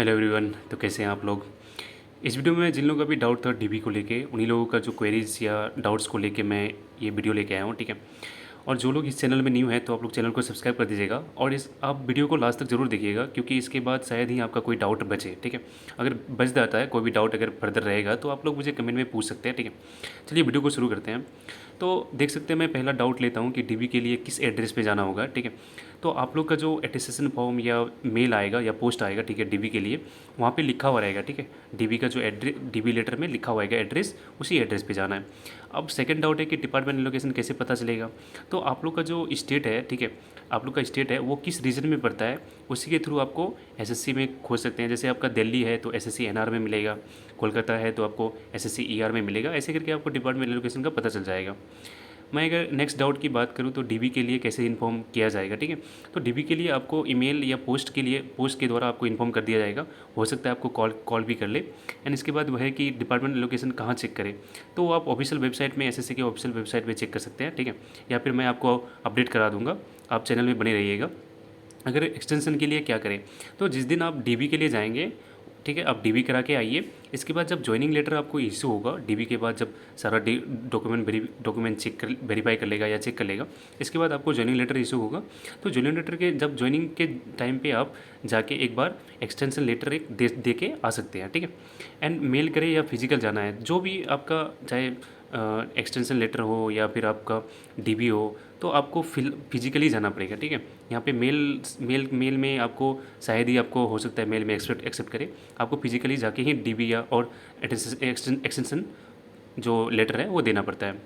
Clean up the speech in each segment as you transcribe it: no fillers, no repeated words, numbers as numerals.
Hello everyone. तो कैसे हैं आप लोग। इस वीडियो में जिन लोगों का भी डाउट था डीबी को लेके, उन्हीं लोगों का जो क्वेरीज या डाउट्स को लेके मैं ये वीडियो लेके आया हूँ, ठीक है। और जो लोग इस चैनल में न्यू है तो आप लोग चैनल को सब्सक्राइब कर दीजिएगा और इस आप वीडियो को लास्ट तक ज़रूर देखिएगा, क्योंकि इसके बाद शायद ही आपका कोई डाउट बचे, ठीक है। अगर बच जाता है कोई भी डाउट, अगर फर्दर रहेगा तो आप लोग मुझे कमेंट में पूछ सकते हैं, ठीक है। चलिए वीडियो को शुरू करते हैं। तो देख सकते हैं, मैं पहला डाउट लेता हूँ कि डीबी के लिए किस एड्रेस पे जाना होगा, ठीक है। तो आप लोग का जो अटेस्टेशन फॉर्म या मेल आएगा या पोस्ट आएगा, ठीक है, डीबी के लिए, वहाँ पे लिखा हुआ रहेगा, ठीक है। डीबी का जो एड्रेस, डीबी लेटर में लिखा हुआ है एड्रेस, उसी एड्रेस पे जाना है। अब सेकंड डाउट है कि डिपार्टमेंट लोकेशन कैसे पता चलेगा। तो आप लोग का जो स्टेट है, ठीक है, आप लोग का स्टेट है वो किस रीजन में पड़ता है, उसी के थ्रू आपको एसएससी में खोज सकते हैं। जैसे आपका दिल्ली है तो एसएससी एनआर में मिलेगा, कोलकाता है तो आपको एसएससी ईआर में मिलेगा, ऐसे करके आपको डिपार्टमेंट लोकेशन का पता चल जाएगा। मैं अगर नेक्स्ट डाउट की बात करूँ तो डीबी के लिए कैसे इन्फॉर्म किया जाएगा, ठीक है। तो डीबी के लिए आपको ईमेल या पोस्ट के द्वारा आपको इन्फॉर्म कर दिया जाएगा। हो सकता है आपको कॉल भी कर ले। एंड इसके बाद वह है कि डिपार्टमेंट लोकेशन कहाँ चेक करें, तो आप ऑफिशियल वेबसाइट में, एसएससी के ऑफिशियल वेबसाइट में चेक कर सकते हैं, ठीक है। या फिर मैं आपको अपडेट करा दूँगा, आप चैनल में बने रहिएगा। अगर एक्सटेंशन के लिए क्या करें, तो जिस दिन आप डीबी के लिए जाएंगे, ठीक है, आप डीबी करा के आइए। इसके बाद जब ज्वाइनिंग लेटर आपको इशू होगा डीबी के बाद, जब सारा डॉक्यूमेंट चेक कर वेरीफाई कर लेगा या चेक कर लेगा, इसके बाद आपको ज्वाइनिंग लेटर इशू होगा। तो ज्वाइनिंग लेटर के जब ज्वाइनिंग के टाइम पे आप जाके एक बार एक्सटेंशन लेटर एक दे के आ सकते हैं, ठीक है। एंड मेल करें या फिजिकल जाना है, जो भी आपका, चाहे एक्सटेंशन लेटर हो या फिर आपका डीबी हो, तो आपको फिजिकली जाना पड़ेगा, ठीक है। यहाँ पे मेल में आपको शायद ही आपको हो सकता है मेल में एक्सेप्ट करे, आपको फिजिकली जाके ही डीबी या और एक्सटेंशन जो लेटर है वो देना पड़ता है।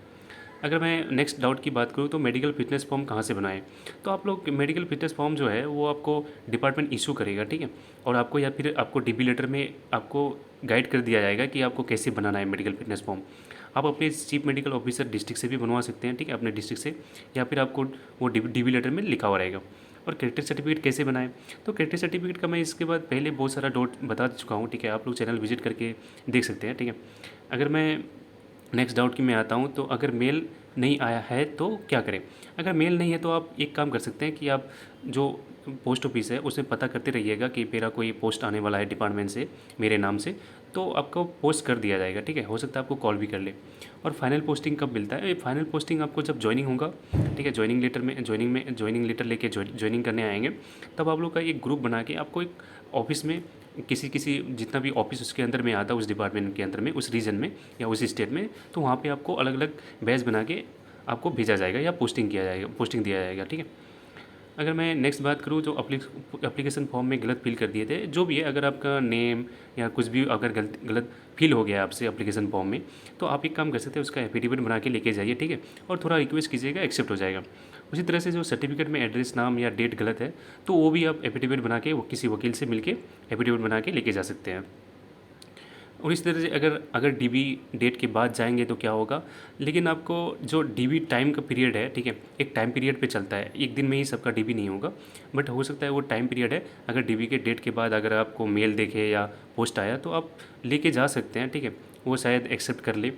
अगर मैं नेक्स्ट डाउट की बात करूँ तो मेडिकल फिटनेस फॉर्म कहाँ से बनाएं, तो आप लोग मेडिकल फिटनेस फॉर्म जो है वो आपको डिपार्टमेंट इशू करेगा, ठीक है। और आपको या फिर आपको डीबी लेटर में आपको गाइड कर दिया जाएगा कि आपको कैसे बनाना है मेडिकल फिटनेस फॉर्म। आप अपने चीफ मेडिकल ऑफिसर डिस्ट्रिक्ट से भी बनवा सकते हैं, ठीक है, अपने डिस्ट्रिक्ट से, या फिर आपको वो डीबी लेटर में लिखा हुआ रहेगा। और कैरेक्टर सर्टिफिकेट कैसे बनाएं, तो कैरेक्टर सर्टिफिकेट का मैं इसके बाद पहले बहुत सारा डाउट बता चुका हूँ, ठीक है। आप लोग चैनल विजिट करके देख सकते हैं, ठीक है। अगर मैं नेक्स्ट डाउट की मैं आता हूँ, तो अगर मेल नहीं आया है तो क्या करें। अगर मेल नहीं है तो आप एक काम कर सकते हैं कि आप जो पोस्ट ऑफिस है उसमें पता करते रहिएगा कि मेरा कोई पोस्ट आने वाला है डिपार्टमेंट से मेरे नाम से, तो आपको पोस्ट कर दिया जाएगा, ठीक है। हो सकता है आपको कॉल भी कर ले। और फाइनल पोस्टिंग कब मिलता है, फाइनल पोस्टिंग आपको जब ज्वाइनिंग होगा, ठीक है, ज्वाइनिंग लेटर लेके ज्वाइनिंग करने आएंगे, तब आप लोग का एक ग्रुप बना के आपको एक ऑफिस में, किसी किसी जितना भी ऑफिस उसके अंदर में आता है, उस डिपार्टमेंट के अंदर में, उस रीजन में या उस स्टेट में, तो वहाँ पे आपको अलग अलग बैच बना के आपको भेजा जाएगा या पोस्टिंग दिया जाएगा, ठीक है। अगर मैं नेक्स्ट बात करूँ, जो एप्लीकेशन फॉर्म में गलत फिल कर दिए थे, जो भी है, अगर आपका नेम या कुछ भी अगर गलत फिल हो गया आपसे एप्लीकेशन फॉर्म में, तो आप एक काम कर सकते हैं, उसका एफिडेविट बना के लेके जाइए, ठीक है। और थोड़ा रिक्वेस्ट कीजिएगा, एक्सेप्ट हो जाएगा। उसी तरह से जो सर्टिफिकेट में एड्रेस, नाम या डेट गलत है, तो वो भी आप एफिडेविट बना के किसी वकील से मिल के एफिडेविट बना के लेके जा सकते हैं। और इस तरह से अगर अगर डीबी डेट के बाद जाएंगे तो क्या होगा, लेकिन आपको जो डीबी टाइम का पीरियड है, ठीक है, एक टाइम पीरियड पे चलता है, एक दिन में ही सबका डीबी नहीं होगा, बट हो सकता है वो टाइम पीरियड है। अगर डीबी के डेट के बाद अगर आपको मेल देखे या पोस्ट आया तो आप लेके जा सकते हैं, ठीक है, वो शायद एक्सेप्ट कर ले,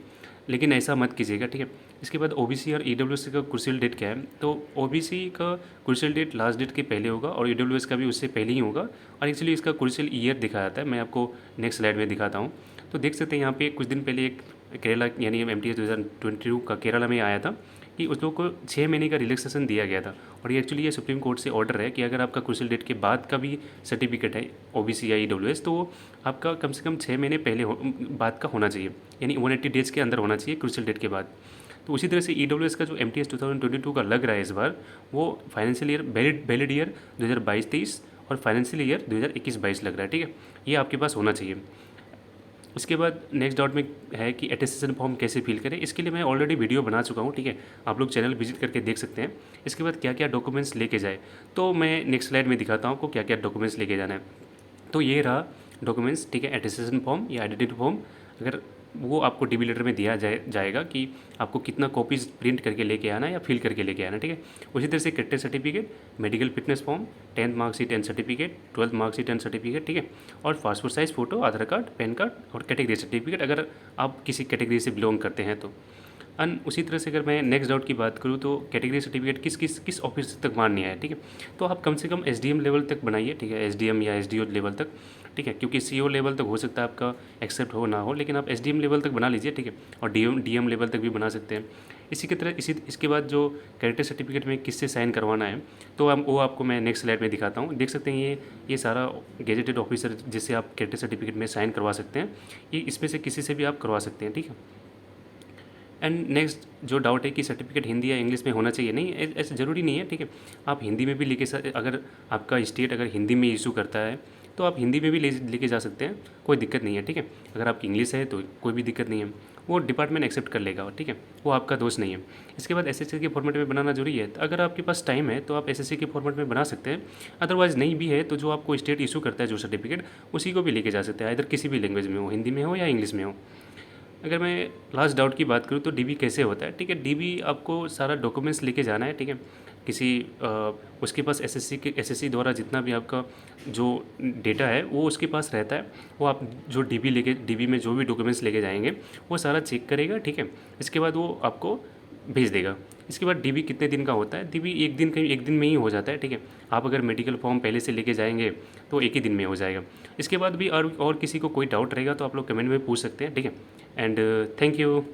लेकिन ऐसा मत कीजिएगा, ठीक है। इसके बाद ओबीसी और ईडब्ल्यूएस का क्रूशियल डेट क्या है, तो ओबीसी का क्रूशियल डेट लास्ट डेट के पहले होगा और ईडब्ल्यूएस का भी उससे पहले ही होगा। और एक्चुअली इसका क्रूशियल ईयर दिखा जाता है, मैं आपको नेक्स्ट स्लाइड में दिखाता हूँ। तो देख सकते हैं यहाँ पे कुछ दिन पहले एक केरला यानी MTS 2022 का केरला में आया था कि उस लोग को 6 महीने का रिलैक्सेशन दिया गया था। और ये एक्चुअली ये सुप्रीम कोर्ट से ऑर्डर है कि अगर आपका क्रूशियल डेट के बाद का भी सर्टिफिकेट है ओबीसी या ईडब्ल्यूएस, तो वो आपका कम से कम 6 महीने बाद का होना चाहिए, यानी 180 डेज के अंदर होना चाहिए क्रूशियल डेट के बाद। तो उसी तरह से ईडब्ल्यूएस का जो MTS 2022 का लग रहा है इस बार, वो फाइनेंशियल ईयर वैलिड ईयर 2022-23 और फाइनेंशियल ईयर 2021-22 लग रहा है, ठीक है। ये आपके पास होना चाहिए। उसके बाद नेक्स्ट डाउट में है कि अटेस्टेशन फॉर्म कैसे फिल करें, इसके लिए मैं ऑलरेडी वीडियो बना चुका हूँ, ठीक है, आप लोग चैनल विजिट करके देख सकते हैं। इसके बाद क्या क्या डॉक्यूमेंट्स लेके जाए, तो मैं नेक्स्ट स्लाइड में दिखाता हूँ आपको क्या क्या डॉक्यूमेंट्स लेके जाना है। तो ये रहा डॉक्यूमेंट्स, ठीक है, अटेस्टेशन फॉर्म या आइडेंटिटी फॉर्म। अगर वो आपको डीबी लेटर में दिया जाएगा कि आपको कितना कॉपीज़ प्रिंट करके लेके आना है या फिल करके लेके आना, ठीक है। उसी तरह से character certificate, medical fitness form, 10th marksheet and certificate, 12th marksheet and certificate, ठीक है। और पासपोर्ट साइज़ फ़ोटो, आधार कार्ड, पैन कार्ड और कैटेगरी सर्टिफिकेट, अगर आप किसी कैटेगरी से बिलोंग करते हैं तो। उसी तरह से अगर मैं नेक्स्ट डाउट की बात करूँ, तो कैटेगरी सर्टिफिकेट किस ऑफिस तक मान्य है, ठीक है। तो आप कम से कम SDM लेवल तक बनाइए, ठीक है, SDM या SDO लेवल तक, ठीक है, क्योंकि सीईओ लेवल तक हो सकता है आपका एक्सेप्ट हो ना हो, लेकिन आप एसडीएम लेवल तक बना लीजिए, ठीक है, और डीएम लेवल तक भी बना सकते हैं। इसी की तरह इसके बाद जो कैरेक्टर सर्टिफिकेट में किससे साइन करवाना है, तो हम वो आपको मैं नेक्स्ट स्लाइड में दिखाता हूँ। देख सकते हैं ये सारा गेजेटेड ऑफिसर जिससे आप कैरेक्टर सर्टिफिकेट में साइन करवा सकते हैं, ये इसमें से किसी से भी आप करवा सकते हैं, ठीक है। एंड नेक्स्ट जो डाउट है कि सर्टिफिकेट हिंदी या इंग्लिश में होना चाहिए, नहीं ऐसा ज़रूरी नहीं है, ठीक है। आप हिंदी में भी अगर आपका स्टेट अगर हिंदी में इशू करता है तो आप हिंदी में भी लेके जा सकते हैं, कोई दिक्कत नहीं है, ठीक है। अगर आपकी इंग्लिश है तो कोई भी दिक्कत नहीं है, वो डिपार्टमेंट एक्सेप्ट कर लेगा, ठीक है, वो आपका दोष नहीं है। इसके बाद एसएससी के फॉर्मेट में बनाना जरूरी है, तो अगर आपके पास टाइम है तो आप एसएससी के फॉर्मेट में बना सकते हैं। अदरवाइज़ नहीं भी है तो जो आपको स्टेट इशू करता है जो सर्टिफिकेट, उसी को भी लेके जा सकते हैं, इधर किसी भी लैंग्वेज में हो, हिंदी में हो या इंग्लिश में हो। अगर मैं लास्ट डाउट की बात करूँ तो डीबी कैसे होता है, ठीक है। डीबी आपको सारा डॉक्यूमेंट्स लेके जाना है, ठीक है। किसी उसके पास एसएससी द्वारा जितना भी आपका जो डेटा है वो उसके पास रहता है, वो आप जो डीबी में जो भी डॉक्यूमेंट्स लेके जाएंगे वो सारा चेक करेगा, ठीक है। इसके बाद वो आपको भेज देगा। इसके बाद डीबी कितने दिन का होता है, डीबी एक दिन में ही हो जाता है, ठीक है। आप अगर मेडिकल फॉर्म पहले से लेके जाएंगे तो एक ही दिन में हो जाएगा। इसके बाद भी और किसी को कोई डाउट रहेगा तो आप लोग कमेंट में पूछ सकते हैं, ठीक है। And thank you.